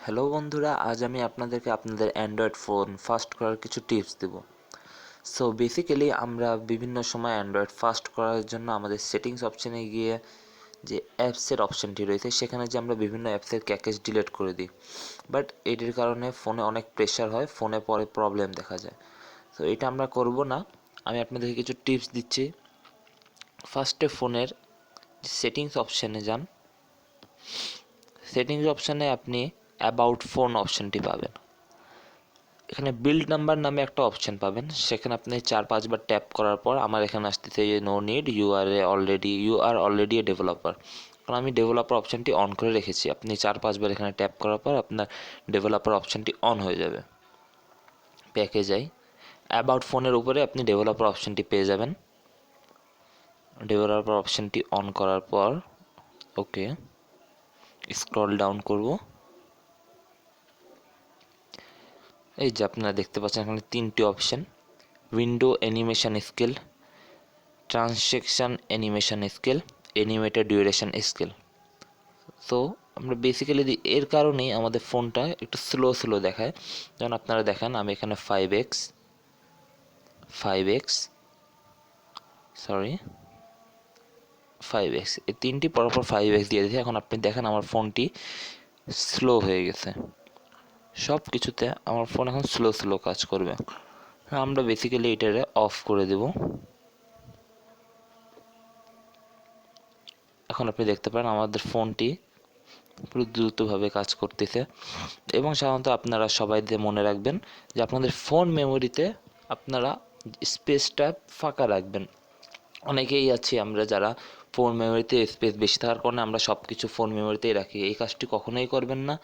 Hello বন্ধুরা, আজ আমি আপনাদেরকে আপনাদের অ্যান্ড্রয়েড ফোন ফাস্ট করার কিছু টিপস দেব। সো বেসিক্যালি আমরা বিভিন্ন সময় অ্যান্ড্রয়েড ফাস্ট করার জন্য আমাদের সেটিংস অপশানে গিয়ে যে অ্যাপসের অপশানটি রয়েছে সেখানে যে আমরা বিভিন্ন অ্যাপসের ক্যাকেজ ডিলিট করে দিই, বাট এটির কারণে ফোনে অনেক প্রেশার হয়, ফোনে পরে প্রবলেম দেখা যায়। তো এটা আমরা করব না। আমি আপনাদেরকে কিছু টিপস দিচ্ছি। ফার্স্টে ফোনের সেটিংস অপশানে যান। সেটিংস অপশানে আপনি অ্যাবাউট ফোন অপশানটি পাবেন। এখানে বিল্ড নাম্বার নামে একটা অপশান পাবেন, সেখানে আপনি 4-5 বার ট্যাপ করার পর আমার এখানে আসতেছে no need, you are already a developer. কারণ আমি ডেভেলপার অপশানটি অন করে রেখেছি। আপনি 4-5 বার এখানে ট্যাপ করার পর আপনার ডেভেলপার অপশানটি অন হয়ে যাবে। প্যাকে যাই, অ্যাবাউট ফোনের উপরে আপনি ডেভেলপার অপশানটি পেয়ে যাবেন। ডেভেলপার অপশানটি অন করার পর ওকে স্ক্রল ডাউন করব। এই যে আপনারা দেখতে পাচ্ছেন এখানে 3টি option: window animation scale, transaction animation scale, animated duration scale. তো আমরা বেসিক্যালি এর কারণেই আমাদের ফোনটা একটু স্লো দেখায়। যেমন আপনারা দেখেন আমি এখানে 5x এই 3টি পরপর 5x দিয়ে দিয়েছি। এখন আপনি দেখেন আমার ফোনটি স্লো হয়ে গেছে। সব কিছুতে আমার ফোন এখন স্লো কাজ করবে। আমরা বেসিক্যালি এটারে অফ করে দেব। এখন আপনি দেখতে পারেন আমাদের ফোনটি পুরো দ্রুতভাবে কাজ করতেছে। এবং সাধারণত আপনারা সবাই মনে রাখবেন যে আপনাদের ফোন মেমোরিতে আপনারা স্পেসটা ফাঁকা রাখবেন। অনেকেই আছি আমরা যারা ফোন মেমোরিতে স্পেস বেশি থাকার কারণে আমরা সব কিছু ফোন মেমোরিতেই রাখি। এই কাজটি কখনোই করবেন না।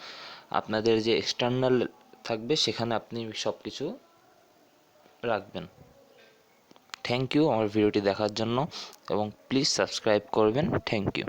আপনাদের যে এক্সটার্নাল থাকবে সেখানে আপনি সব কিছু রাখবেন। থ্যাংক ইউ আমার ভিডিওটি দেখার জন্য এবং প্লিজ সাবস্ক্রাইব করবেন। Thank you.